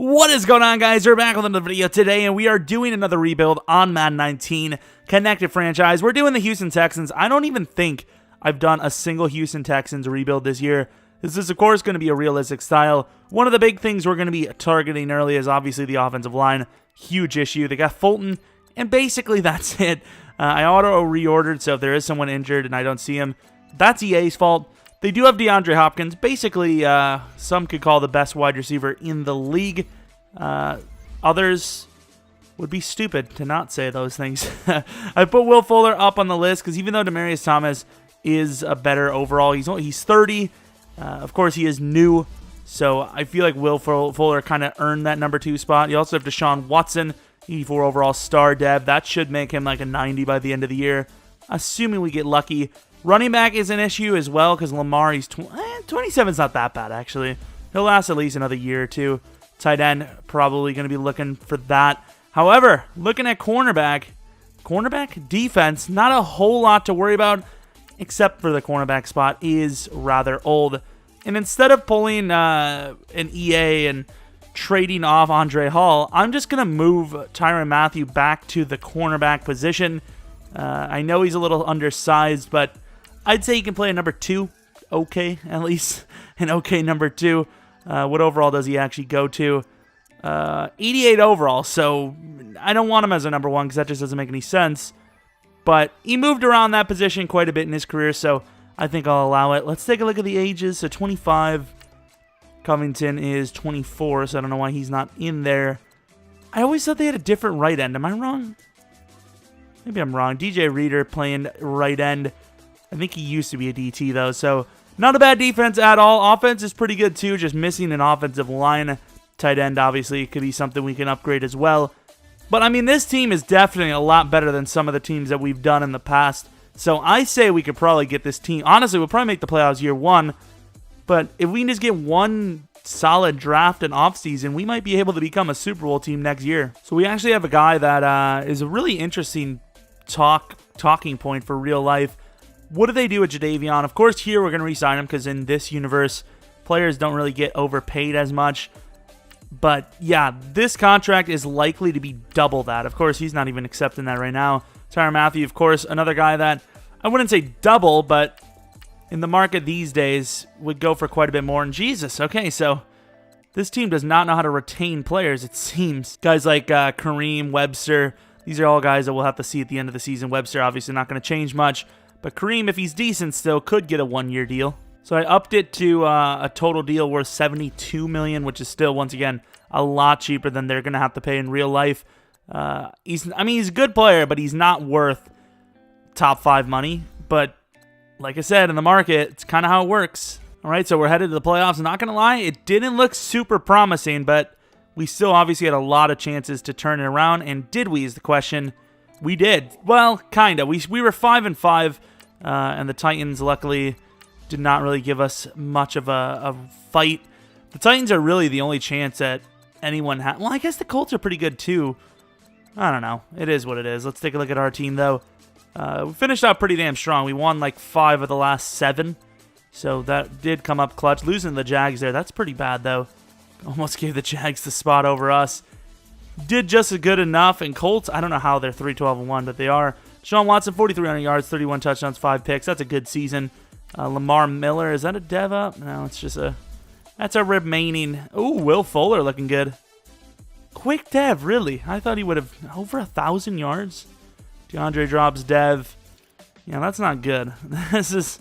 What is going on, guys? We're back with another video today, and we are doing another rebuild on Madden 19 Connected Franchise. We're doing the Houston Texans. I don't even think I've done a single Houston Texans rebuild this year. This is, of course, going to be a realistic style. One of the big things we're going to be targeting early is obviously the offensive line. Huge issue. They got Fulton, and basically that's it. I auto-reordered, so if there is someone injured and I don't see him, that's EA's fault. They do have DeAndre Hopkins, basically some could call the best wide receiver in the league. Others would be stupid to not say those things. I put Will Fuller up on the list because even though Demaryius Thomas is a better overall, he's 30. Of course, he is new, so I feel like Will Fuller kind of earned that number 2 spot. You also have Deshaun Watson, 84 overall star dev. That should make him like a 90 by the end of the year, assuming we get lucky. Running back is an issue as well because Lamar, he's 27 is not that bad, actually. He'll last at least another year or two. Tight end, probably going to be looking for that. However, looking at cornerback defense, not a whole lot to worry about, except for the cornerback spot is rather old. And instead of pulling an EA and trading off Andre Hall, I'm just going to move Tyrann Mathieu back to the cornerback position. I know he's a little undersized, but I'd say he can play a number 2. Okay, at least an okay number 2. What overall does he actually go to? 88 overall, so I don't want him as a number 1 because that just doesn't make any sense. But he moved around that position quite a bit in his career, so I think I'll allow it. Let's take a look at the ages. So 25. Covington is 24, so I don't know why he's not in there. I always thought they had a different right end. Am I wrong? Maybe I'm wrong. DJ Reader playing right end. I think he used to be a DT, though, so not a bad defense at all. Offense is pretty good, too, just missing an offensive line. Tight end, obviously, could be something we can upgrade as well. But, I mean, this team is definitely a lot better than some of the teams that we've done in the past. So I say we could probably get this team. Honestly, we'll probably make the playoffs year 1. But if we can just get one solid draft and offseason, we might be able to become a Super Bowl team next year. So we actually have a guy that is a really interesting talking point for real life. What do they do with Jadeveon? Of course, here we're going to re-sign him because in this universe, players don't really get overpaid as much. But yeah, this contract is likely to be double that. Of course, he's not even accepting that right now. Tyrann Mathieu, of course, another guy that I wouldn't say double, but in the market these days would go for quite a bit more. And Jesus, okay, so this team does not know how to retain players, it seems. Guys like Kareem, Webster, these are all guys that we'll have to see at the end of the season. Webster obviously not going to change much, but Kareem, if he's decent still, could get a 1-year deal. So I upped it to a total deal worth $72 million, which is still, once again, a lot cheaper than they're going to have to pay in real life. He's a good player, but he's not worth top 5 money. But like I said, in the market, it's kind of how it works. All right, so we're headed to the playoffs. Not going to lie, it didn't look super promising, but we still obviously had a lot of chances to turn it around. And did we is the question. We did. Well, kind of. We were 5-5, and the Titans, luckily, did not really give us much of a fight. The Titans are really the only chance that anyone had. Well, I guess the Colts are pretty good, too. I don't know. It is what it is. Let's take a look at our team, though. We finished out pretty damn strong. We won like 5 of the last 7. So that did come up clutch. Losing the Jags there, that's pretty bad, though. Almost gave the Jags the spot over us. Did just good enough. And Colts, I don't know how they're 3-12-1, but they are. Deshaun Watson, 4,300 yards, 31 touchdowns, 5 picks. That's a good season. Lamar Miller, is that a dev up? No, it's just that's a remaining. Ooh, Will Fuller looking good. Quick dev, really? I thought he would have over 1,000 yards. DeAndre drops dev. Yeah, that's not good. It's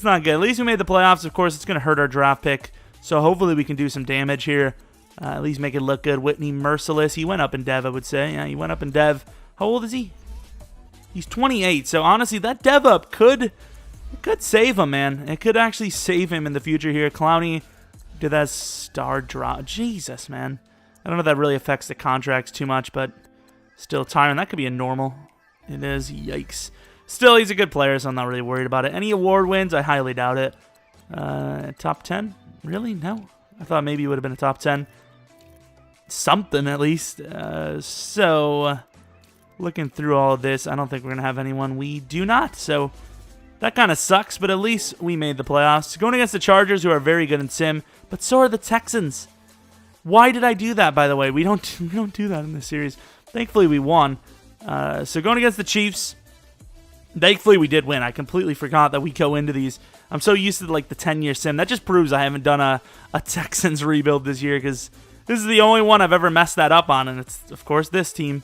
not good. At least we made the playoffs. Of course, it's going to hurt our draft pick. So hopefully we can do some damage here. At least make it look good. Whitney Merciless. He went up in dev, I would say. Yeah, he went up in dev. How old is he? He's 28. So honestly, that dev up could save him, man. It could actually save him in the future here. Clowney did that star drop. Jesus, man. I don't know if that really affects the contracts too much, but still, Tyrann, that could be a normal. It is. Yikes. Still, he's a good player, so I'm not really worried about it. Any award wins? I highly doubt it. Top 10? Really? No. I thought maybe it would have been a top 10. Something, at least. So, looking through all of this, I don't think we're going to have anyone. We do not, so that kind of sucks, but at least we made the playoffs. Going against the Chargers, who are very good in Sim, but so are the Texans. Why did I do that, by the way? We don't do that in this series. Thankfully, we won. So going against the Chiefs, thankfully we did win. I completely forgot that we go into these. I'm so used to like the 10-year sim. That just proves I haven't done a Texans rebuild this year, because this is the only one I've ever messed that up on, and it's, of course, this team.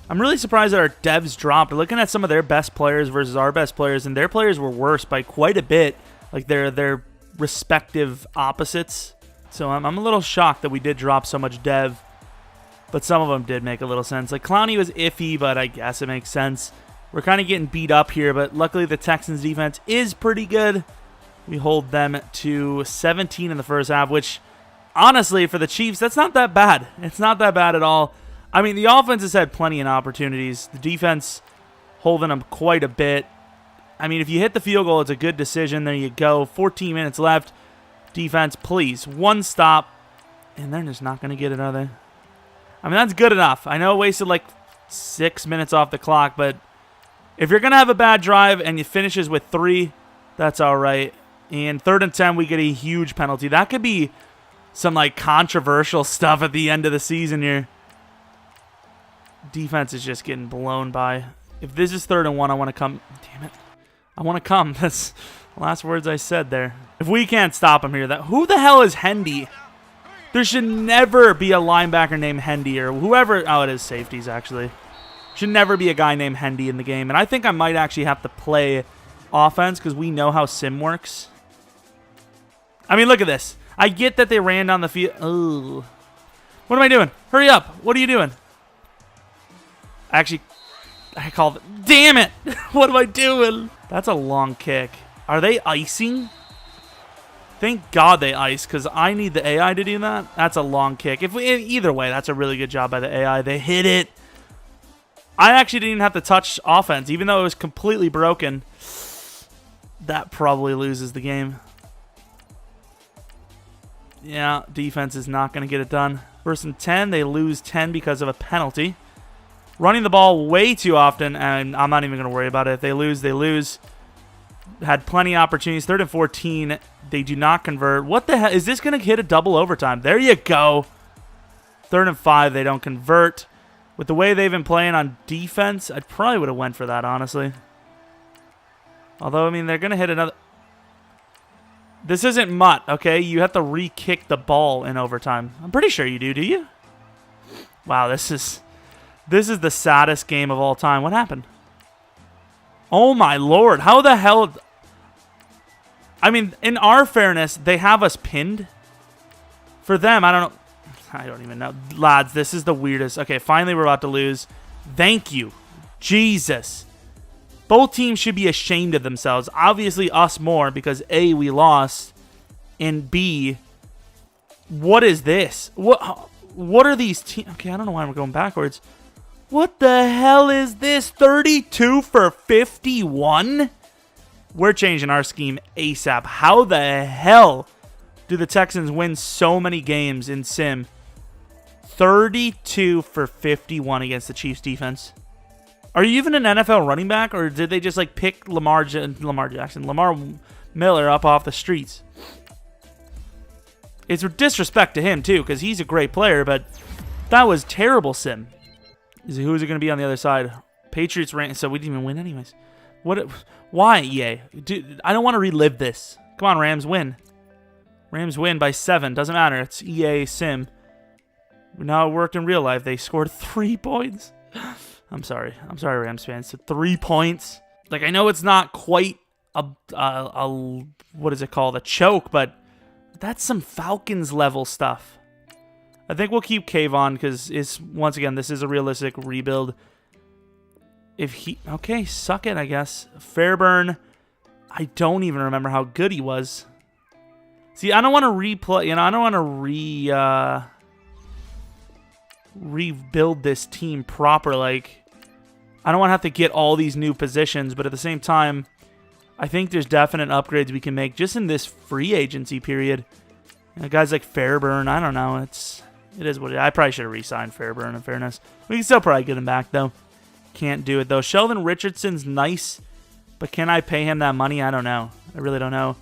I'm really surprised that our devs dropped. Looking at some of their best players versus our best players, and their players were worse by quite a bit, like their respective opposites. So I'm a little shocked that we did drop so much dev, but some of them did make a little sense. Like Clowney was iffy, but I guess it makes sense. We're kind of getting beat up here, but luckily the Texans defense is pretty good. We hold them to 17 in the first half, which honestly for the Chiefs, that's not that bad. It's not that bad at all. I mean, the offense has had plenty of opportunities. The defense holding them quite a bit. I mean, if you hit the field goal, it's a good decision. There you go. 14 minutes left. Defense, please. One stop. And they're just not going to get it, are they? I mean, that's good enough. I know it wasted like 6 minutes off the clock, but if you're going to have a bad drive and it finishes with 3, that's all right. And 3rd and 10, we get a huge penalty. That could be some like controversial stuff at the end of the season here. Defense is just getting blown by. If this is 3rd and 1, I want to come. Damn it. I want to come. That's the last words I said there. If we can't stop him here, who the hell is Hendy? There should never be a linebacker named Hendy or whoever. Oh, it is safeties, actually. Should never be a guy named Hendy in the game. And I think I might actually have to play offense because we know how sim works. I mean, look at this. I get that they ran down the field. Ugh. What am I doing? Hurry up. What are you doing? Actually, I called it. Damn it! What am I doing? That's a long kick. Are they icing? Thank God they ice, because I need the AI to do that. That's a long kick. Either way, that's a really good job by the AI. They hit it. I actually didn't even have to touch offense, even though it was completely broken. That probably loses the game. Yeah, defense is not going to get it done. 1st and 10, they lose 10 because of a penalty. Running the ball way too often, and I'm not even going to worry about it. If they lose, they lose. Had plenty of opportunities. 3rd and 14, they do not convert. What the hell? Is this going to hit a double overtime? There you go. 3rd and 5, they don't convert. With the way they've been playing on defense, I probably would have went for that, honestly. Although, I mean, they're going to hit another. This isn't mutt, okay? You have to re-kick the ball in overtime. I'm pretty sure you do you? Wow, this is the saddest game of all time. What happened? Oh, my Lord. How the hell? I mean, in our fairness, they have us pinned. For them, I don't know. I don't even know. Lads, this is the weirdest. Okay, finally we're about to lose. Thank you. Jesus. Both teams should be ashamed of themselves. Obviously, us more because A, we lost, and B, what is this? What are these teams? Okay, I don't know why we're going backwards. What the hell is this? 32 for 51? We're changing our scheme ASAP. How the hell do the Texans win so many games in Sim? 32 for 51 against the Chiefs defense. Are you even an NFL running back, or did they just like pick Lamar Miller up off the streets? It's a disrespect to him too, because he's a great player, but that was terrible Sim. Who is it going to be on the other side? Patriots ran, so we didn't even win anyways. What? Why, EA? Dude, I don't want to relive this. Come on, Rams win. Rams win by 7. Doesn't matter. It's EA Sim. Now it worked in real life. They scored 3 points. I'm sorry. I'm sorry, Rams fans. 3 points. Like, I know it's not quite a what is it called? A choke, but that's some Falcons level stuff. I think we'll keep Kayvon because once again, this is a realistic rebuild. Okay, suck it, I guess. Fairburn, I don't even remember how good he was. See, I don't want to replay, I don't want to rebuild this team proper. Like, I don't want to have to get all these new positions, but at the same time, I think there's definite upgrades we can make just in this free agency period. Guys like Fairburn, I don't know. It is what it is. I probably should have re-signed Fairburn, in fairness. We can still probably get him back, though. Can't do it, though. Sheldon Richardson's nice, but can I pay him that money? I don't know. I really don't know.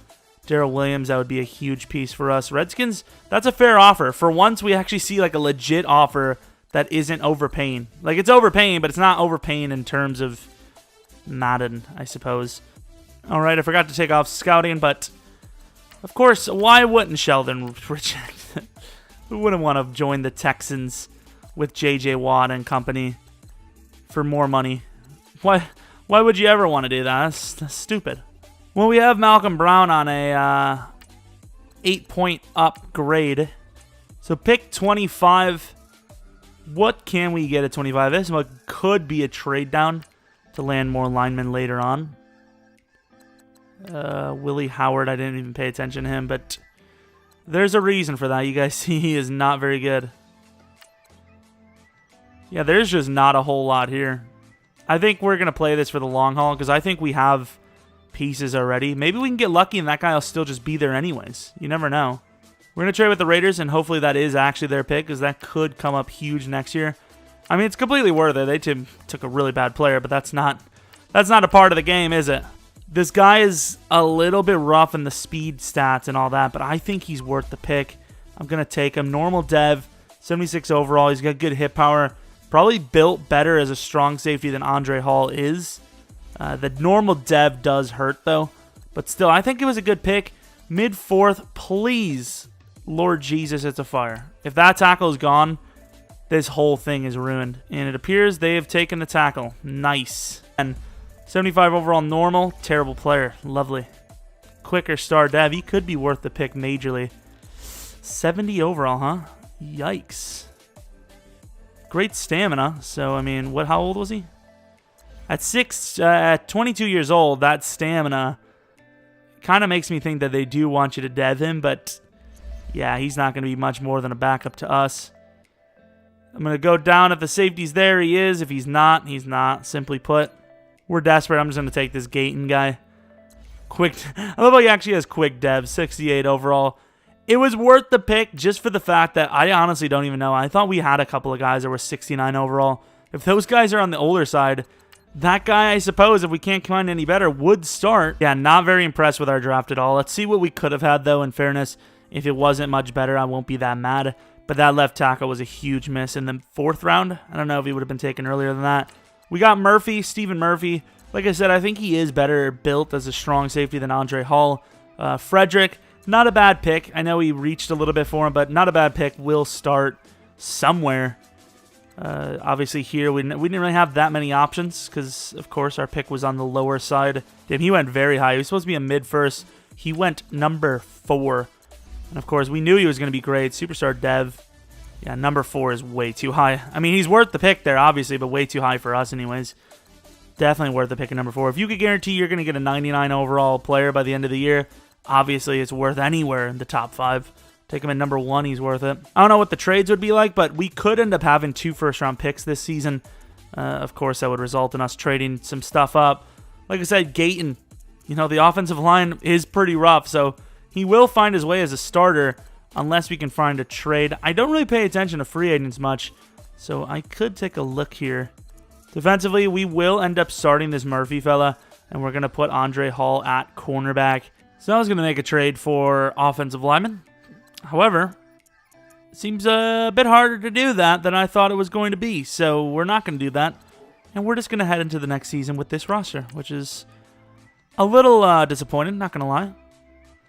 Darrell Williams, that would be a huge piece for us. Redskins, that's a fair offer. For once, we actually see like a legit offer that isn't overpaying. Like, it's overpaying, but it's not overpaying in terms of Madden, I suppose. All right, I forgot to take off scouting, but of course, why wouldn't Sheldon reject it? Who wouldn't want to join the Texans with J.J. Watt and company for more money? Why would you ever want to do that? That's stupid. Well, we have Malcolm Brown on a 8-point upgrade. So pick 25. What can we get at 25? This one could be a trade down to land more linemen later on. Willie Howard, I didn't even pay attention to him, but there's a reason for that. You guys see he is not very good. Yeah, there's just not a whole lot here. I think we're going to play this for the long haul because I think we have pieces already. Maybe we can get lucky and that guy will still just be there anyways. You never know. We're going to trade with the Raiders, and hopefully that is actually their pick because that could come up huge next year. I mean, it's completely worth it. They took a really bad player, but that's not a part of the game, is it? This guy is a little bit rough in the speed stats and all that, but I think he's worth the pick. I'm going to take him. Normal dev, 76 overall. He's got good hit power. Probably built better as a strong safety than Andre Hall is. The normal dev does hurt, though. But still, I think it was a good pick. Mid-4th, please, Lord Jesus, it's a fire. If that tackle is gone, this whole thing is ruined. And it appears they have taken the tackle. Nice. And 75 overall normal. Terrible player. Lovely. Quicker star dev. He could be worth the pick majorly. 70 overall, huh? Yikes. Great stamina. So, I mean, how old was he? At 22 years old, that stamina kind of makes me think that they do want you to dev him, but yeah, he's not going to be much more than a backup to us. I'm going to go down. If the safety's there, he is. If he's not, he's not. Simply put, we're desperate. I'm just going to take this Gayton guy. Quick. I love how he actually has quick dev, 68 overall. It was worth the pick just for the fact that I honestly don't even know. I thought we had a couple of guys that were 69 overall. If those guys are on the older side, that guy, I suppose, if we can't find any better, would start. Yeah, not very impressed with our draft at all. Let's see what we could have had, though, in fairness. If it wasn't much better, I won't be that mad. But that left tackle was a huge miss in the 4th round. I don't know if he would have been taken earlier than that. We got Murphy, Stephen Murphy. Like I said, I think he is better built as a strong safety than Andre Hall. Frederick, not a bad pick. I know he reached a little bit for him, but not a bad pick. Will start somewhere. Obviously here, we didn't really have that many options because, of course, our pick was on the lower side. Damn, he went very high. He was supposed to be a mid-first. He went number 4. And, of course, we knew he was going to be great. Superstar dev. Yeah, number 4 is way too high. I mean, he's worth the pick there, obviously, but way too high for us anyways. Definitely worth the pick at number 4. If you could guarantee you're going to get a 99 overall player by the end of the year, obviously it's worth anywhere in the top 5. Take him at number 1, he's worth it. I don't know what the trades would be like, but we could end up having 2 first-round picks this season. Of course, that would result in us trading some stuff up. Like I said, Gayton, you know, the offensive line is pretty rough, so he will find his way as a starter unless we can find a trade. I don't really pay attention to free agents much, so I could take a look here. Defensively, we will end up starting this Murphy fella, and we're going to put Andre Hall at cornerback. So I was going to make a trade for offensive lineman. However, it seems a bit harder to do that than I thought it was going to be, so we're not going to do that. And we're just going to head into the next season with this roster, which is a little disappointing, not going to lie.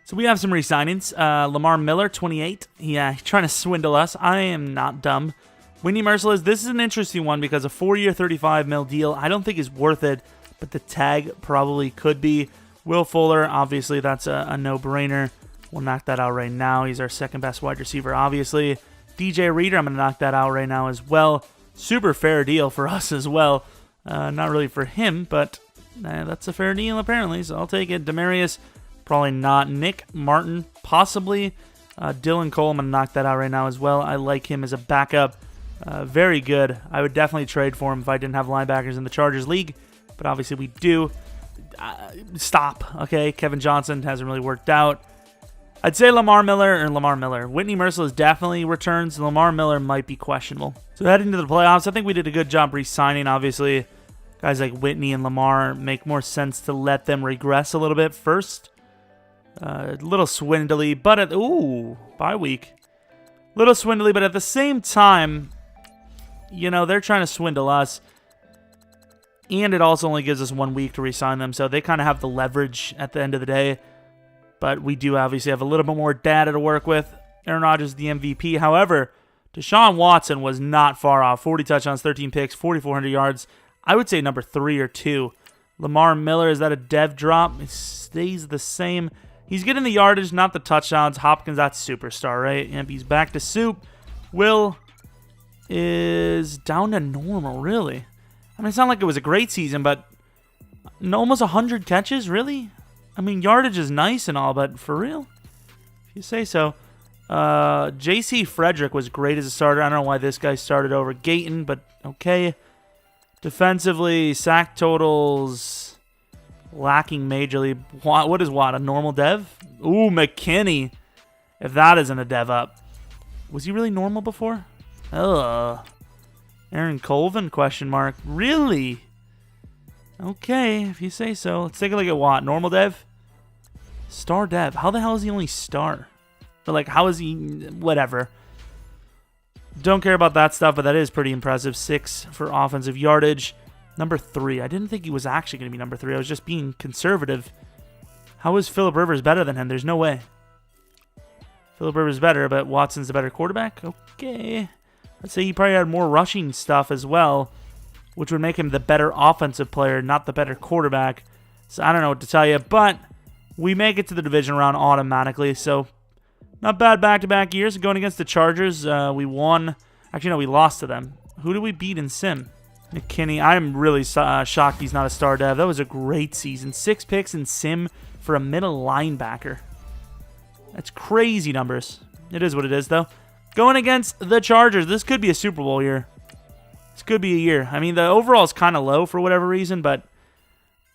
So we have some re-signings. Lamar Miller, 28. Yeah, he's trying to swindle us. I am not dumb. Whitney Merciless, this is an interesting one because a 4-year, $35 million deal I don't think is worth it, but the tag probably could be. Will Fuller, obviously that's a no-brainer. We'll knock that out right now. He's our second best wide receiver, obviously. DJ Reader, I'm going to knock that out right now as well. Super fair deal for us as well. Not really for him, but that's a fair deal apparently, so I'll take it. Demarius, probably not. Nick Martin, possibly. Dylan Cole, I'm going to knock that out right now as well. I like him as a backup. Very good. I would definitely trade for him if I didn't have linebackers in the Chargers league, but obviously we do. Stop, okay? Kevin Johnson hasn't really worked out. I'd say Lamar Miller. Whitney Merciless definitely returns. Lamar Miller might be questionable. So heading to the playoffs, I think we did a good job re-signing. Obviously, guys like Whitney and Lamar make more sense to let them regress a little bit first. A little swindly, but ooh, bye week. Little swindly, but at the same time, you know, they're trying to swindle us. And it also only gives us 1 week to re-sign them, so they kind of have the leverage at the end of the day. But we do obviously have a little bit more data to work with. Aaron Rodgers is the MVP. However, Deshaun Watson was not far off. 40 touchdowns, 13 picks, 4,400 yards. I would say number 3 or 2. Lamar Miller, is that a dev drop? It stays the same. He's getting the yardage, not the touchdowns. Hopkins, that's superstar, right? And he's back to soup. Will is down to normal, really. I mean, it's not like it was a great season, but almost 100 catches, really? I mean, yardage is nice and all, but for real? If you say so. J.C. Frederick was great as a starter. I don't know why this guy started over Gayton, but okay. Defensively, sack totals lacking majorly. What is what? A normal dev? Ooh, McKinney. If that isn't a dev up. Was he really normal before? Ugh. Aaron Colvin, question mark. Really? Okay, if you say so. Let's take a look at Watt. Normal dev? Star dev. How the hell is he only star? Or like, how is he... Whatever. Don't care about that stuff, but that is pretty impressive. 6 for offensive yardage. Number 3. I didn't think he was actually going to be number 3. I was just being conservative. How is Phillip Rivers better than him? There's no way. Phillip Rivers is better, but Watson's the better quarterback? Okay. Let's say he probably had more rushing stuff as well, which would make him the better offensive player, not the better quarterback. So I don't know what to tell you, but we make it to the division round automatically, so not bad back-to-back years. Going against the Chargers, we won. Actually, no, we lost to them. Who did we beat in Sim? McKinney. I'm really shocked he's not a star dev. That was a great season. 6 picks in Sim for a middle linebacker. That's crazy numbers. It is what it is, though. Going against the Chargers. This could be a Super Bowl year. This could be a year. I mean, the overall is kind of low for whatever reason, but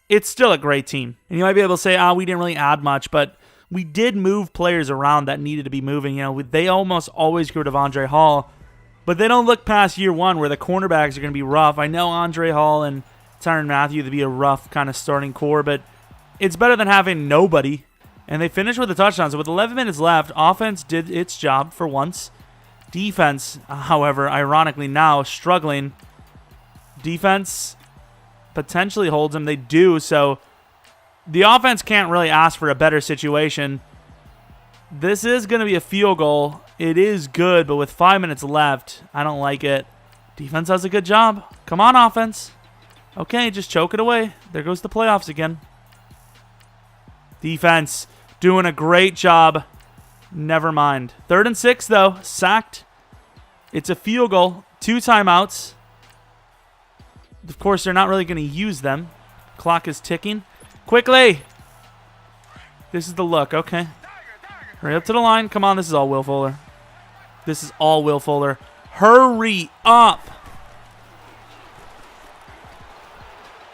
it's still a great team. And you might be able to say, we didn't really add much, but we did move players around that needed to be moving. You know, they almost always go to Andre Hall, but they don't look past year 1 where the cornerbacks are going to be rough. I know Andre Hall and Tyrann Mathieu to be a rough kind of starting core, but it's better than having nobody. And they finished with a touchdown. So with 11 minutes left, offense did its job for once. Defense, however, ironically now struggling. Defense potentially holds them. They do, so the offense can't really ask for a better situation. This is going to be a field goal. It is good, but with 5 minutes left, I don't like it. Defense does a good job. Come on, offense. Okay, just choke it away. There goes the playoffs again. Defense doing a great job. Never mind. 3rd and 6, though. Sacked. It's a field goal. 2 timeouts. Of course, they're not really going to use them. Clock is ticking. Quickly. This is the look. Okay. Hurry up to the line. Come on. This is all Will Fuller. This is all Will Fuller. Hurry up.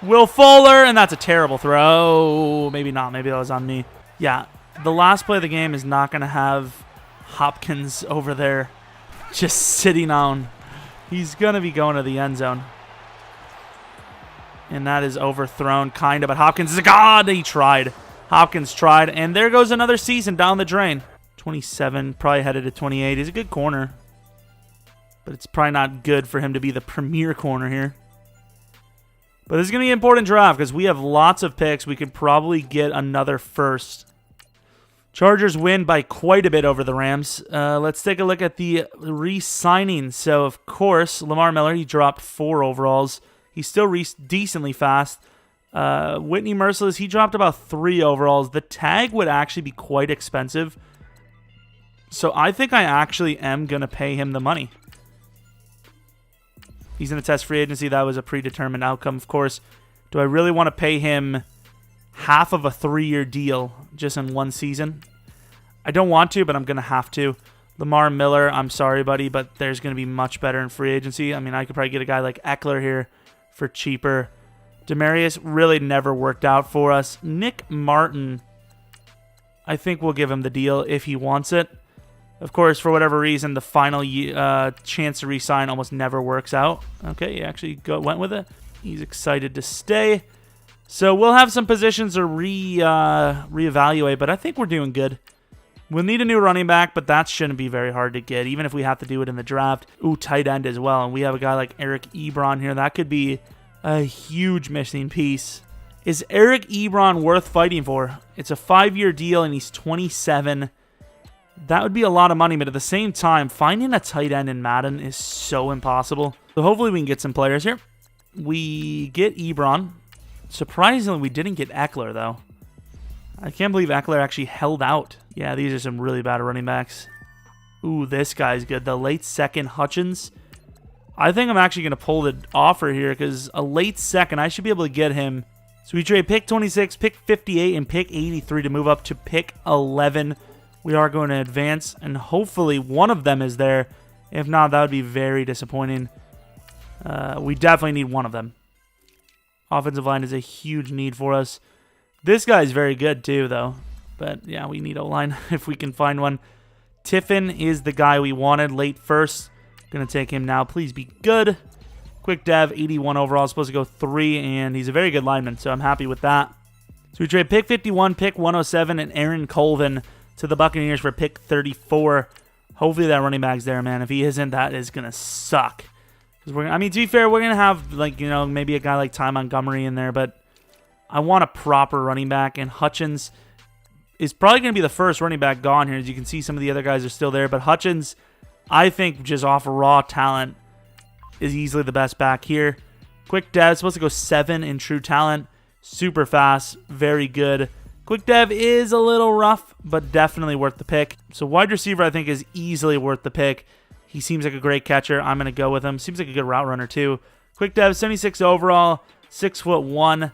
Will Fuller. And that's a terrible throw. Maybe not. Maybe that was on me. Yeah. The last play of the game is not going to have Hopkins over there just sitting on. He's going to be going to the end zone. And that is overthrown, kind of. But Hopkins is God. He tried. Hopkins tried. And there goes another season down the drain. 27, probably headed to 28. He's a good corner. But it's probably not good for him to be the premier corner here. But this is going to be an important draft because we have lots of picks. We could probably get another first. Chargers win by quite a bit over the Rams. Let's take a look at the re-signing. So, of course, Lamar Miller, he dropped 4 overalls. He's still decently fast. Whitney Merciless, he dropped about 3 overalls. The tag would actually be quite expensive. So I think I actually am going to pay him the money. He's going to test free agency. That was a predetermined outcome, of course. Do I really want to pay him half of a 3-year deal just in one season? I don't want to, but I'm going to have to. Lamar Miller, I'm sorry, buddy, but there's going to be much better in free agency. I mean, I could probably get a guy like Eckler here for cheaper. Demarius really never worked out for us. Nick Martin, I think we'll give him the deal if he wants it. Of course, for whatever reason, the final chance to re-sign almost never works out. Okay, he actually went with it. He's excited to stay. So we'll have some positions to reevaluate, but I think we're doing good. We'll need a new running back, but that shouldn't be very hard to get, even if we have to do it in the draft. Ooh, tight end as well, and we have a guy like Eric Ebron here. That could be a huge missing piece. Is Eric Ebron worth fighting for? It's a 5-year deal, and he's 27. That would be a lot of money, but at the same time, finding a tight end in Madden is so impossible. So hopefully we can get some players here. We get Ebron. Surprisingly, we didn't get Eckler, though. I can't believe Eckler actually held out. Yeah, these are some really bad running backs. Ooh, this guy's good. The late second Hutchins. I think I'm actually going to pull the offer here because a late second, I should be able to get him. So we trade pick 26, pick 58, and pick 83 to move up to pick 11. We are going to advance, and hopefully one of them is there. If not, that would be very disappointing. We definitely need one of them. Offensive line is a huge need for us. This guy's very good too, though. But yeah, we need O-line if we can find one. Tiffin is the guy we wanted late first. Going to take him now. Please be good. Quick dev, 81 overall. Supposed to go 3, and he's a very good lineman, so I'm happy with that. So we trade pick 51, pick 107, and Aaron Colvin to the Buccaneers for pick 34. Hopefully that running back's there, man. If he isn't, that is going to suck. I mean, to be fair, we're going to have, like, you know, maybe a guy like Ty Montgomery in there, but I want a proper running back, and Hutchins is probably going to be the first running back gone here. As you can see, some of the other guys are still there, but Hutchins, I think, just off raw talent, is easily the best back here. Quick dev, supposed to go 7 in true talent. Super fast, very good. Quick dev is a little rough, but definitely worth the pick. So wide receiver, I think, is easily worth the pick. He seems like a great catcher. I'm going to go with him. Seems like a good route runner, too. Quick dev, 76 overall, 6'1".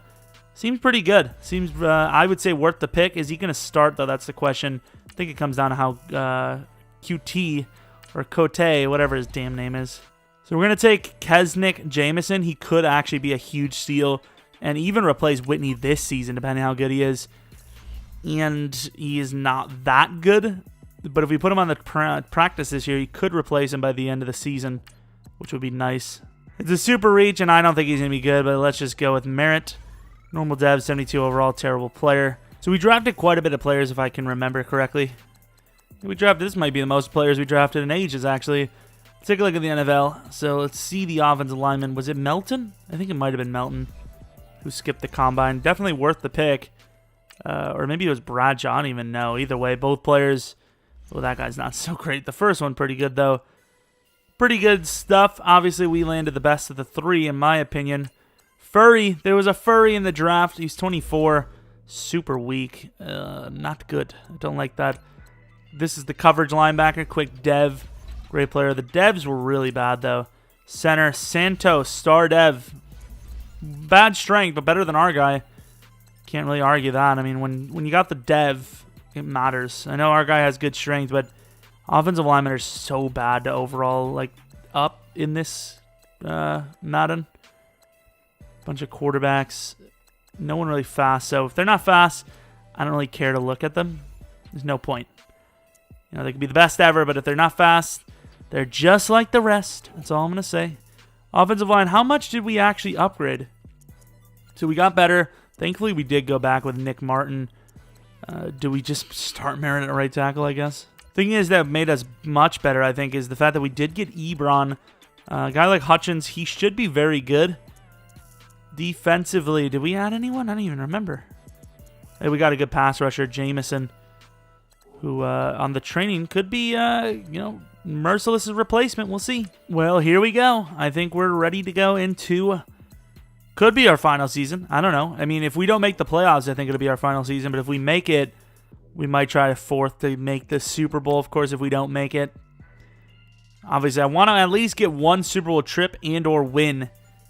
Seems pretty good. Seems, I would say, worth the pick. Is he going to start, though? That's the question. I think it comes down to how QT or Cote, whatever his damn name is. So we're going to take Kesnick Jameson. He could actually be a huge steal and even replace Whitney this season, depending on how good he is. And he is not that good. But if we put him on the practice this year, he could replace him by the end of the season, which would be nice. It's a super reach, and I don't think he's going to be good, but let's just go with Merritt. Normal dev, 72 overall, terrible player. So we drafted quite a bit of players, if I can remember correctly. This might be the most players we drafted in ages, actually. Let's take a look at the NFL. So let's see the offensive lineman. Was it Melton? I think it might have been Melton who skipped the combine. Definitely worth the pick. Or maybe it was Bradshaw. I don't even know. Either way, both players. Well, that guy's not so great. The first one, pretty good, though. Pretty good stuff. Obviously, we landed the best of the 3, in my opinion. Furry. There was a Furry in the draft. He's 24. Super weak. Not good. I don't like that. This is the coverage linebacker. Quick dev. Great player. The devs were really bad, though. Center, Santos, star dev. Bad strength, but better than our guy. Can't really argue that. I mean, when you got the dev, it matters. I know our guy has good strength, but offensive linemen are so bad to overall, like, up in this Madden. Bunch of quarterbacks. No one really fast. So if they're not fast, I don't really care to look at them. There's no point. You know, they could be the best ever, but if they're not fast, they're just like the rest. That's all I'm going to say. Offensive line, how much did we actually upgrade? So we got better. Thankfully, we did go back with Nick Martin. Do we just start Merritt at right tackle, I guess? Thing is that made us much better, I think, is the fact that we did get Ebron. A guy like Hutchins, he should be very good. Defensively, did we add anyone? I don't even remember. Hey, we got a good pass rusher, Jameson, who on the training could be, merciless replacement. We'll see. Well, here we go. I think we're ready to go into... Could be our final season. I don't know. I mean, if we don't make the playoffs, I think it'll be our final season. But if we make it, we might try to fourth to make the Super Bowl. Of course, if we don't make it. Obviously, I want to at least get one Super Bowl trip and or win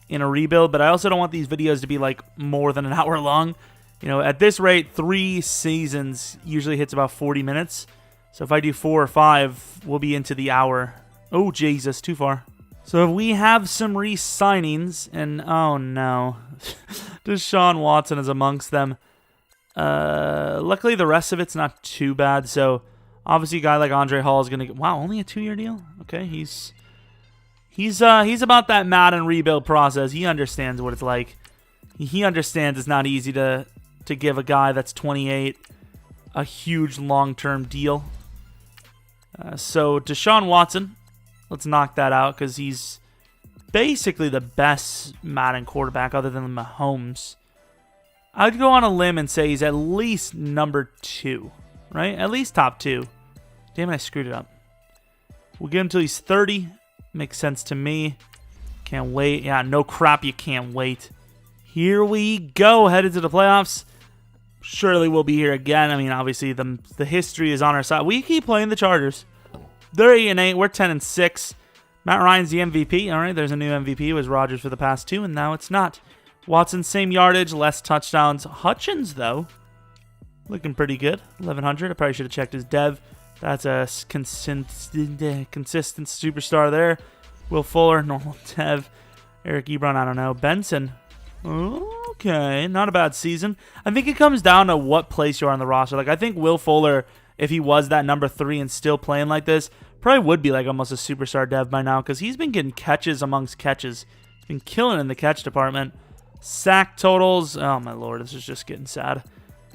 in a rebuild. But I also don't want these videos to be like more than an hour long. You know, at this rate, 3 seasons usually hits about 40 minutes. So if I do 4 or 5, we'll be into the hour. Oh, Jesus, too far. So if we have some re-signings, and oh no, Deshaun Watson is amongst them. Luckily, the rest of it's not too bad. So obviously, a guy like Andre Hall is going to get, wow, only a 2-year deal? Okay, he's about that Madden rebuild process. He understands what it's like. He understands it's not easy to give a guy that's 28 a huge long-term deal. So Deshaun Watson, let's knock that out because he's basically the best Madden quarterback other than Mahomes. I'd go on a limb and say he's at least number 2, right? At least top 2. Damn it, I screwed it up. We'll give him till he's 30. Makes sense to me. Can't wait. Yeah, no crap, you can't wait. Here we go, headed to the playoffs. Surely we'll be here again. I mean, obviously, the history is on our side. We keep playing the Chargers. They're 8-8. We're 10-6. Matt Ryan's the MVP. All right, there's a new MVP. It was Rodgers for the past 2, and now it's not. Watson, same yardage, less touchdowns. Hutchins, though, looking pretty good. 1,100. I probably should have checked his dev. That's a consistent superstar there. Will Fuller, normal dev. Eric Ebron, I don't know. Benson. Okay, not a bad season. I think it comes down to what place you are on the roster. Like, I think Will Fuller, if he was that number 3 and still playing like this, probably would be like almost a superstar dev by now because he's been getting catches amongst catches. He's been killing in the catch department. Sack totals. Oh, my Lord. This is just getting sad.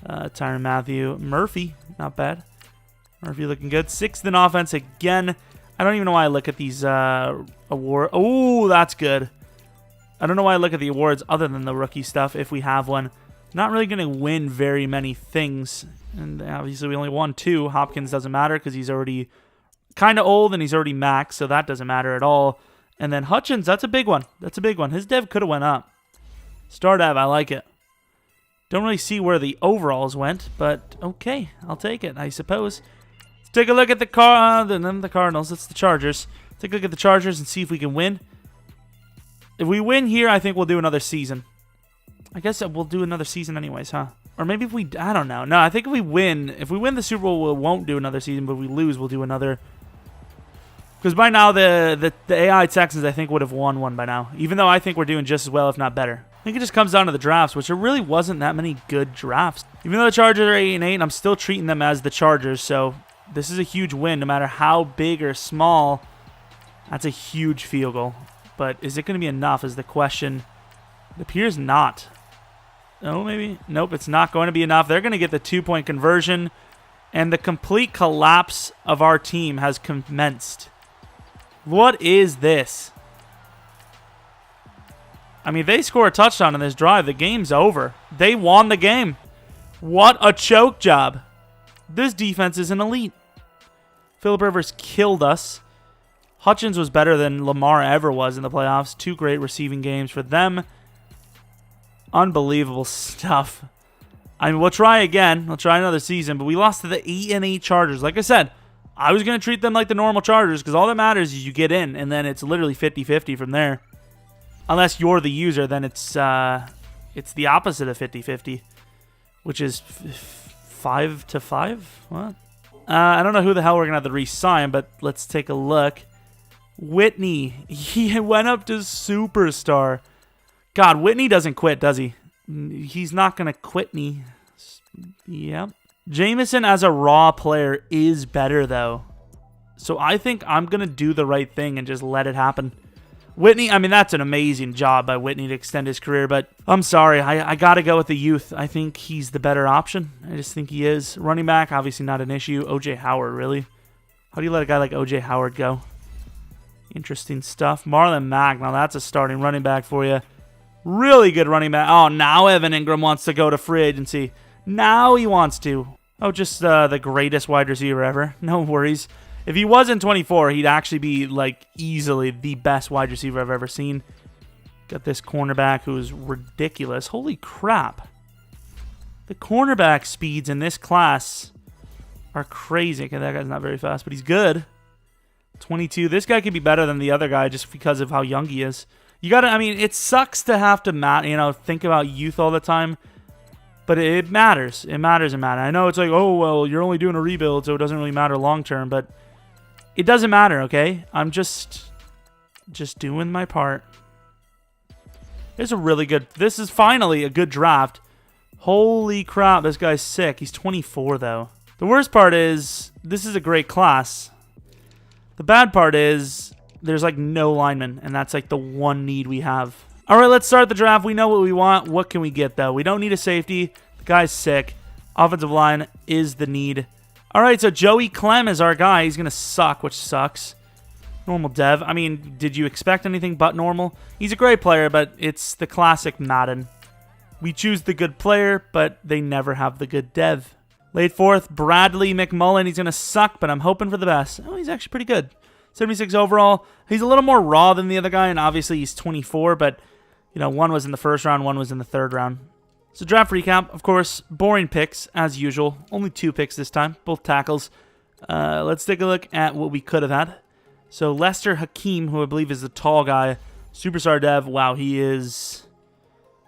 Tyrann Mathieu. Murphy. Not bad. Murphy looking good. 6th in offense again. I don't even know why I look at these awards. Oh, that's good. I don't know why I look at the awards other than the rookie stuff if we have one. Not really going to win very many things. And obviously we only won 2. Hopkins doesn't matter because he's already kind of old and he's already maxed, so that doesn't matter at all. And then Hutchins, that's a big one. That's a big one. His dev could have went up. Star dev, I like it. Don't really see where the overalls went, but okay, I'll take it, I suppose. Let's take a look at the Cardinals. It's the Chargers. Take a look at the Chargers and see if we can win. If we win here, I think we'll do another season. I guess we'll do another season anyways, huh? Or maybe if we, I don't know. No, I think if we win the Super Bowl, we won't do another season, but if we lose, we'll do another. Because by now, the AI Texans, I think, would have won one by now. Even though I think we're doing just as well, if not better. I think it just comes down to the drafts, which there really wasn't that many good drafts. Even though the Chargers are 8-8, I'm still treating them as the Chargers, so this is a huge win. No matter how big or small, that's a huge field goal. But is it going to be enough is the question. It appears not. Oh, maybe. Nope, it's not going to be enough. They're going to get the 2-point conversion, and the complete collapse of our team has commenced. What is this? I mean, they score a touchdown in this drive. The game's over. They won the game. What a choke job. This defense is an elite. Phillip Rivers killed us. Hutchins was better than Lamar ever was in the playoffs. 2 great receiving games for them. Unbelievable stuff. I mean, we'll try again. We'll try another season, but we lost to the 8-8 Chargers. Like I said, I was going to treat them like the normal Chargers because all that matters is you get in, and then it's literally 50-50 from there. Unless you're the user, then it's the opposite of 50-50, which is 5-5. What? I don't know who the hell we're going to have to re-sign, but let's take a look. Whitney. He went up to superstar. God, Whitney doesn't quit, does he? He's not going to quit me. Yep. Jameson as a raw player is better, though. So I think I'm going to do the right thing and just let it happen. Whitney, I mean, that's an amazing job by Whitney to extend his career, but I'm sorry. I got to go with the youth. I think he's the better option. I just think he is. Running back, obviously not an issue. O.J. Howard, really? How do you let a guy like O.J. Howard go? Interesting stuff. Marlon Mack, now that's a starting running back for you. Really good running back. Oh, now Evan Ingram wants to go to free agency. Now he wants to. Oh, just the greatest wide receiver ever. No worries. If he was in 24, he'd actually be, like, easily the best wide receiver I've ever seen. Got this cornerback who's ridiculous. Holy crap. The cornerback speeds in this class are crazy. Okay, that guy's not very fast, but he's good. 22. This guy could be better than the other guy just because of how young he is. You gotta, I mean, it sucks to have to, think about youth all the time. But it matters. It matters. I know it's like, oh, well, you're only doing a rebuild, so it doesn't really matter long term, but it doesn't matter, okay? I'm just doing my part. This is finally a good draft. Holy crap, this guy's sick. He's 24, though. The worst part is, this is a great class. The bad part is, there's like no linemen, and that's like the one need we have. All right, let's start the draft. We know what we want. What can we get, though? We don't need a safety. The guy's sick. Offensive line is the need. All right, so Joey Clem is our guy. He's going to suck, which sucks. Normal dev. I mean, did you expect anything but normal? He's a great player, but it's the classic Madden. We choose the good player, but they never have the good dev. Late fourth, Bradley McMullen. He's going to suck, but I'm hoping for the best. Oh, he's actually pretty good. 76 overall. He's a little more raw than the other guy, and obviously he's 24, but, you know, one was in the first round, one was in the third round. So draft recap, of course, boring picks, as usual. Only 2 picks this time, both tackles. Let's take a look at what we could have had. So Lester Hakeem, who I believe is the tall guy, superstar dev. Wow, he is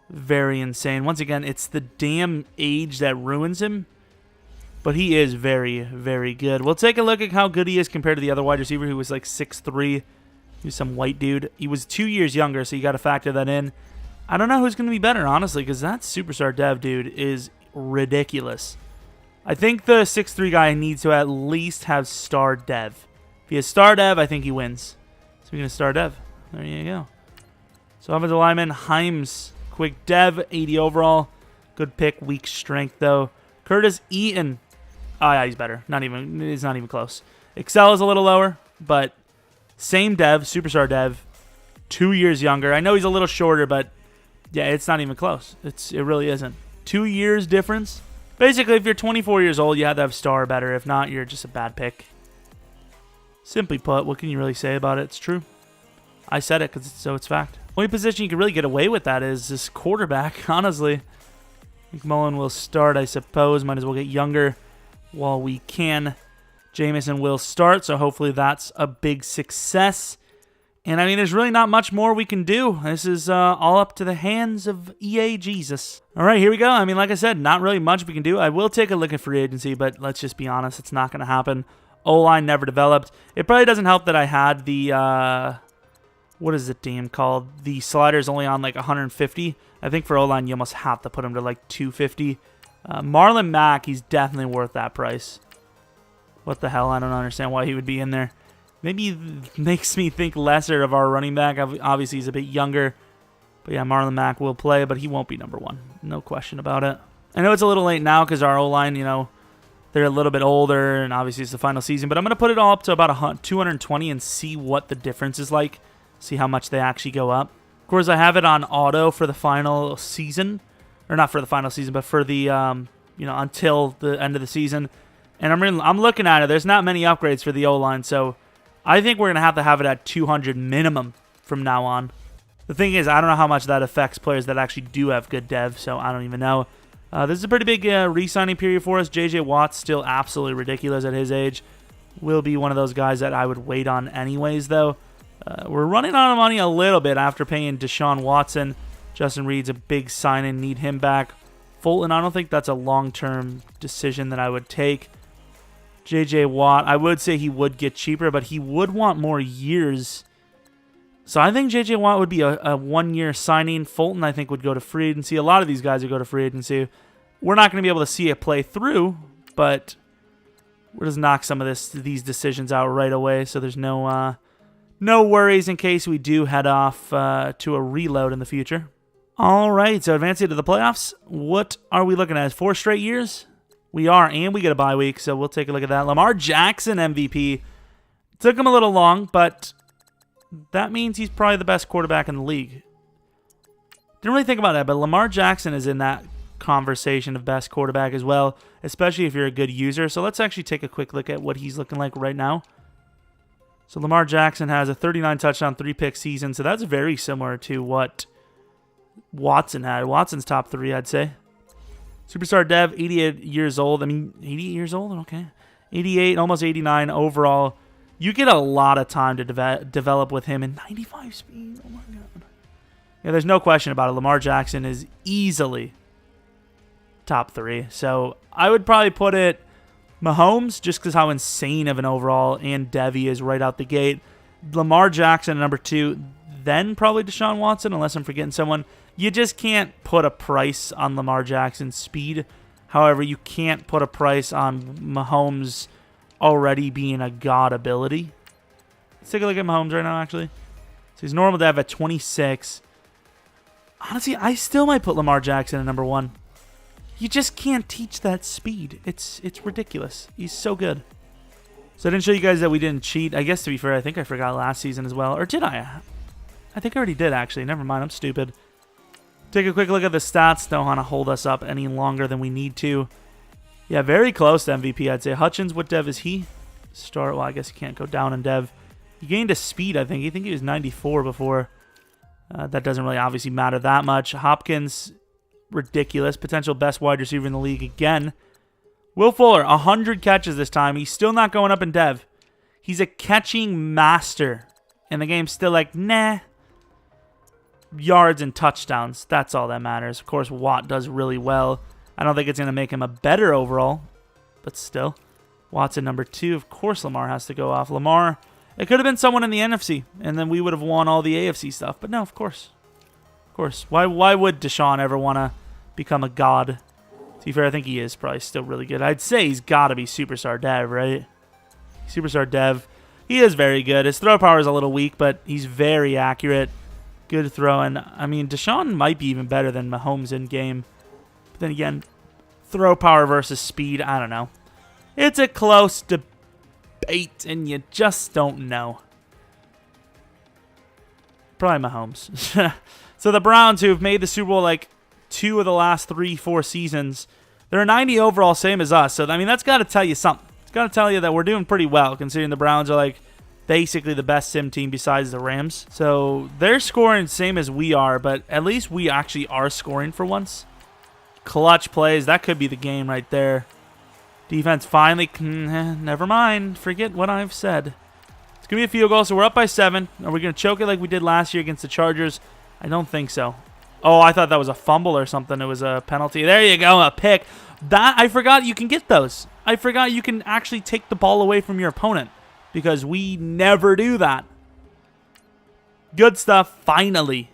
very insane. Once again, it's the damn age that ruins him. But he is very, very good. We'll take a look at how good he is compared to the other wide receiver who was like 6'3". He was some white dude. He was 2 years younger, so you got to factor that in. I don't know who's going to be better, honestly, because that superstar dev dude is ridiculous. I think the 6'3" guy needs to at least have star dev. If he has star dev, I think he wins. Speaking of star dev, there you go. So offensive lineman, Himes, quick dev, 80 overall. Good pick, weak strength, though. Curtis Eaton. Oh, yeah, he's better. It's not even close. Excel is a little lower, but same dev, superstar dev, 2 years younger. I know he's a little shorter, but yeah, it's not even close. It really isn't. 2 years difference. Basically, if you're 24 years old, you have to have star better. If not, you're just a bad pick. Simply put, what can you really say about it? It's true. I said it so it's fact. Only position you can really get away with that is this quarterback, honestly. McMullen will start, I suppose. Might as well get younger while we can. Jameson will start, so hopefully that's a big success. And, I mean, there's really not much more we can do. This is all up to the hands of EA Jesus. All right, here we go. I mean, like I said, not really much we can do. I will take a look at free agency, but let's just be honest. It's not going to happen. O-line never developed. It probably doesn't help that I had the, what is it damn called? The slider's only on like 150. I think for O-line, you almost have to put him to like 250. Marlon Mack, he's definitely worth that price. What the hell? I don't understand why he would be in there. Maybe it makes me think lesser of our running back. Obviously, he's a bit younger. But yeah, Marlon Mack will play, but he won't be number 1. No question about it. I know it's a little late now because our O-line, you know, they're a little bit older, and obviously it's the final season. But I'm going to put it all up to about 220 and see what the difference is like. See how much they actually go up. Of course, I have it on auto for the final season. Or not for the final season, but for the, you know, until the end of the season. And I'm looking at it. There's not many upgrades for the O-line, so I think we're going to have it at 200 minimum from now on. The thing is, I don't know how much that affects players that actually do have good dev, so I don't even know. This is a pretty big re-signing period for us. J.J. Watt's still absolutely ridiculous at his age. Will be one of those guys that I would wait on anyways, though. We're running out of money a little bit after paying Deshaun Watson. Justin Reed's a big sign-in, need him back. Fulton, I don't think that's a long-term decision that I would take. J.J. Watt, I would say he would get cheaper, but he would want more years. So I think J.J. Watt would be a one-year signing. Fulton, I think, would go to free agency. A lot of these guys would go to free agency. We're not going to be able to see it play through, but we'll just knock some of these decisions out right away, so there's no worries in case we do head off to a reload in the future. All right, so advancing to the playoffs. What are we looking at? 4 straight years? We are, and we get a bye week, so we'll take a look at that. Lamar Jackson MVP. Took him a little long, but that means he's probably the best quarterback in the league. Didn't really think about that, but Lamar Jackson is in that conversation of best quarterback as well, especially if you're a good user. So let's actually take a quick look at what he's looking like right now. So Lamar Jackson has a 39 touchdown, 3-pick season, so that's very similar to what Watson had. Watson's top 3, I'd say. Superstar dev, 88 years old. I mean, 88 years old? Okay. 88, almost 89 overall. You get a lot of time to develop with him, and 95 speed. Oh, my God. Yeah, there's no question about it. Lamar Jackson is easily top 3. So I would probably put it Mahomes, just because how insane of an overall and dev he is right out the gate. Lamar Jackson, number 2. Then probably Deshaun Watson, unless I'm forgetting someone. You just can't put a price on Lamar Jackson's speed. However, you can't put a price on Mahomes already being a god ability. Let's take a look at Mahomes right now, actually. So he's normal dev at 26. Honestly, I still might put Lamar Jackson at number 1. You just can't teach that speed. It's ridiculous. He's so good. So I didn't show you guys that we didn't cheat. I guess, to be fair, I think I forgot last season as well. Or did I? I think I already did, actually. Never mind. I'm stupid. Take a quick look at the stats. Don't want to hold us up any longer than we need to. Yeah, very close to MVP, I'd say. Hutchins, what dev is he? Start. Well, I guess he can't go down in dev. He gained a speed, I think. I think he was 94 before. That doesn't really obviously matter that much. Hopkins, ridiculous. Potential best wide receiver in the league again. Will Fuller, 100 catches this time. He's still not going up in dev. He's a catching master. And the game's still like, nah. Yards and touchdowns. That's all that matters. Of course, Watt does really well. I don't think it's going to make him a better overall. But still. Watson number 2. Of course Lamar has to go off. Lamar, it could have been someone in the NFC. And then we would have won all the AFC stuff. But no, of course. Of course. Why would Deshaun ever want to become a god? To be fair, I think he is probably still really good. I'd say he's got to be superstar dev, right? Superstar dev. He is very good. His throw power is a little weak, but he's very accurate. Good throw. And, I mean, Deshaun might be even better than Mahomes in game. But then again, throw power versus speed, I don't know. It's a close debate, and you just don't know. Probably Mahomes. So the Browns, who've made the Super Bowl like 2 of the last 3-4 seasons, they're a 90 overall, same as us. So, I mean, that's got to tell you something. It's got to tell you that we're doing pretty well, considering the Browns are like basically the best sim team besides the Rams. So they're scoring same as we are, but at least we actually are scoring for once. Clutch plays. That could be the game right there. Defense finally, never mind. Forget what I've said. It's going to be a field goal, so we're up by 7. Are we going to choke it like we did last year against the Chargers? I don't think so. Oh, I thought that was a fumble or something. It was a penalty. There you go, a pick. That, I forgot you can get those. I forgot you can actually take the ball away from your opponent because we never do that. Good stuff. Finally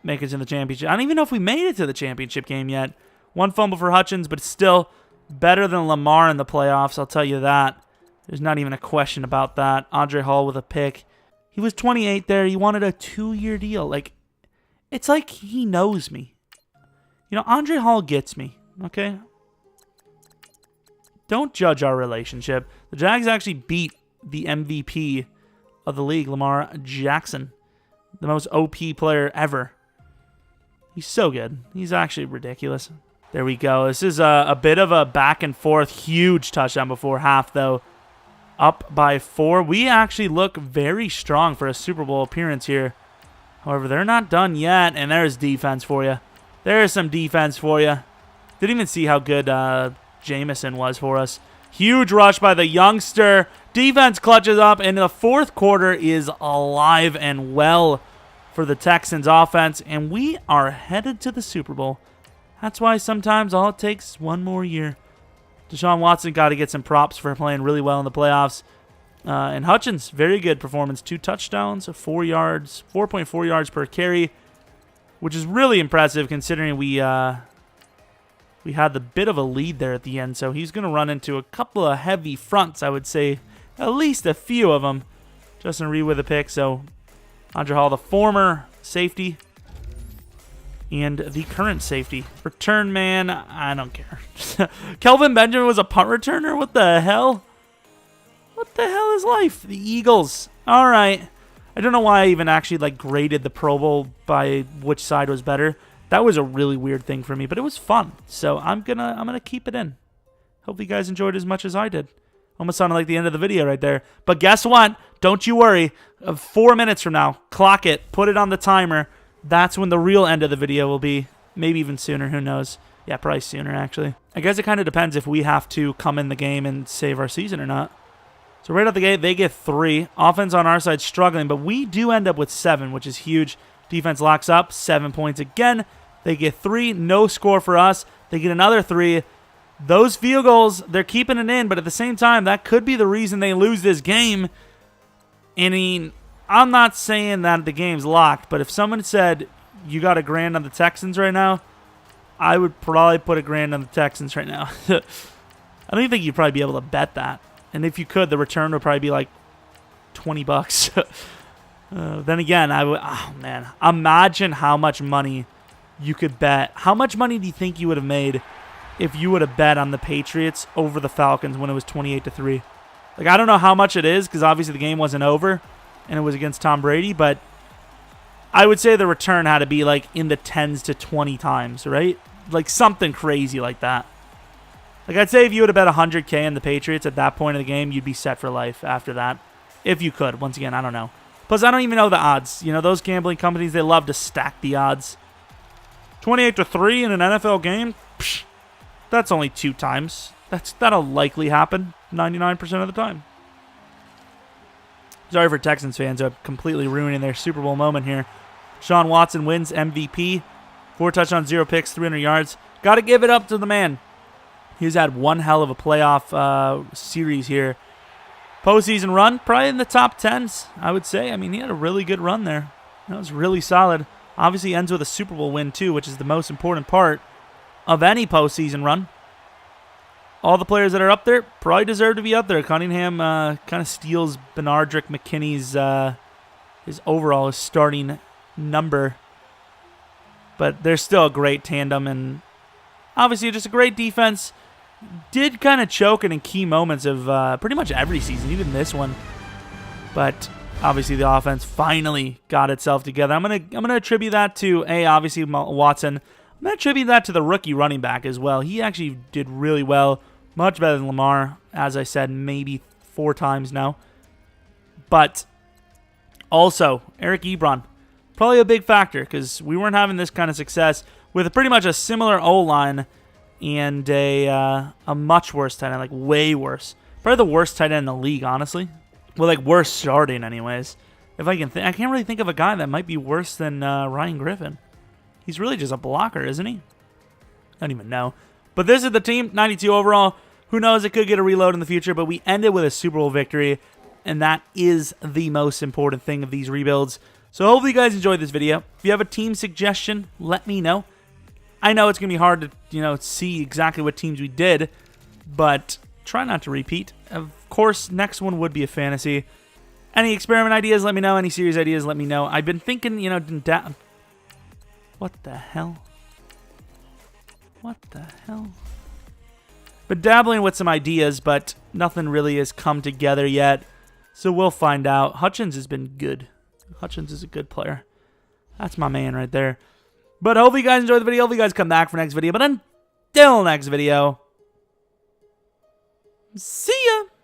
make it to the championship. I don't even know if we made it to the championship game yet. 1 fumble for Hutchins, but it's still better than Lamar in the playoffs, I'll tell you that. There's not even a question about that. Andre Hall with a pick. He was 28 there. He wanted a 2-year deal. Like, it's like he knows me. You know, Andre Hall gets me, okay? Don't judge our relationship. The Jags actually beat the MVP of the league, Lamar Jackson. The most OP player ever. He's so good. He's actually ridiculous. There we go. This is a bit of a back and forth. Huge touchdown before half, though. Up by 4. We actually look very strong for a Super Bowl appearance here. However, they're not done yet, and there's defense for you. There's some defense for you. Didn't even see how good Jameson was for us. Huge rush by the youngster. Defense clutches up, and the fourth quarter is alive and well for the Texans offense, and we are headed to the Super Bowl. That's why sometimes all it takes is 1 more year. Deshaun Watson got to get some props for playing really well in the playoffs. And Hutchins, very good performance. 2 touchdowns, 4 yards, 4.4 yards per carry, which is really impressive considering we had the bit of a lead there at the end. So he's going to run into a couple of heavy fronts, I would say. At least a few of them. Justin Reed with a pick. So Andre Hall, the former safety, and the current safety. Return man, I don't care. Kelvin Benjamin was a punt returner? What the hell? What the hell is life? The Eagles. All right. I don't know why I even actually graded the Pro Bowl by which side was better. That was a really weird thing for me, but it was fun. So I'm gonna keep it in. Hope you guys enjoyed as much as I did. Almost sounded like the end of the video right there. But guess what? Don't you worry. 4 minutes from now, clock it, put it on the timer. That's when the real end of the video will be. Maybe even sooner. Who knows? Yeah, probably sooner, actually. I guess it kind of depends if we have to come in the game and save our season or not. So right out the gate, they get 3. Offense on our side struggling, but we do end up with 7, which is huge. Defense locks up. 7 points again. They get 3. No score for us. They get another 3. Those field goals, they're keeping it in, but at the same time, that could be the reason they lose this game. I mean, I'm not saying that the game's locked, but if someone said you got $1,000 on the Texans right now, I would probably put $1,000 on the Texans right now. I don't think you'd probably be able to bet that. And if you could, the return would probably be like $20. Then again, I would. Oh man, imagine how much money you could bet. How much money do you think you would have made if you would have bet on the Patriots over the Falcons when it was 28-3? Like, I don't know how much it is because obviously the game wasn't over and it was against Tom Brady, but I would say the return had to be like in the 10s to 20 times, right? Like something crazy like that. Like, I'd say if you would have bet 100K on the Patriots at that point of the game, you'd be set for life after that. If you could. Once again, I don't know. Plus, I don't even know the odds. You know, those gambling companies, they love to stack the odds. 28-3 in an NFL game? Psh, that's only 2 times. That'll likely happen 99% of the time. Sorry for Texans fans who are completely ruining their Super Bowl moment here. Sean Watson wins MVP. 4 touchdowns, 0 picks, 300 yards. Got to give it up to the man. He's had one hell of a playoff series here. Postseason run, probably in the top 10s, I would say. I mean, he had a really good run there. That was really solid. Obviously ends with a Super Bowl win, too, which is the most important part of any postseason run. All the players that are up there probably deserve to be up there. Cunningham kind of steals Benardrick McKinney's his overall starting number. But they're still a great tandem, and obviously just a great defense. Did kind of choke in key moments of pretty much every season, even this one. But obviously the offense finally got itself together. I'm gonna attribute that to obviously Watson. I'm gonna attribute that to the rookie running back as well. He actually did really well, much better than Lamar, as I said, maybe 4 times now. But also Eric Ebron, probably a big factor because we weren't having this kind of success with pretty much a similar O-line and a much worse tight end, like way worse. Probably the worst tight end in the league, honestly. Well, like worse starting, anyways. If I can think, I can't really think of a guy that might be worse than Ryan Griffin. He's really just a blocker, isn't he? I don't even know. But this is the team, 92 overall. Who knows? It could get a reload in the future, but we ended with a Super Bowl victory, and that is the most important thing of these rebuilds. So hopefully you guys enjoyed this video. If you have a team suggestion, let me know. I know it's going to be hard to, see exactly what teams we did, but try not to repeat. Of course, next one would be a fantasy. Any experiment ideas, let me know. Any series ideas, let me know. I've been thinking, what the hell? What the hell? Been dabbling with some ideas, but nothing really has come together yet. So we'll find out. Hutchins has been good. Hutchins is a good player. That's my man right there. But hopefully you guys enjoyed the video. Hopefully you guys come back for next video. But until next video, see ya!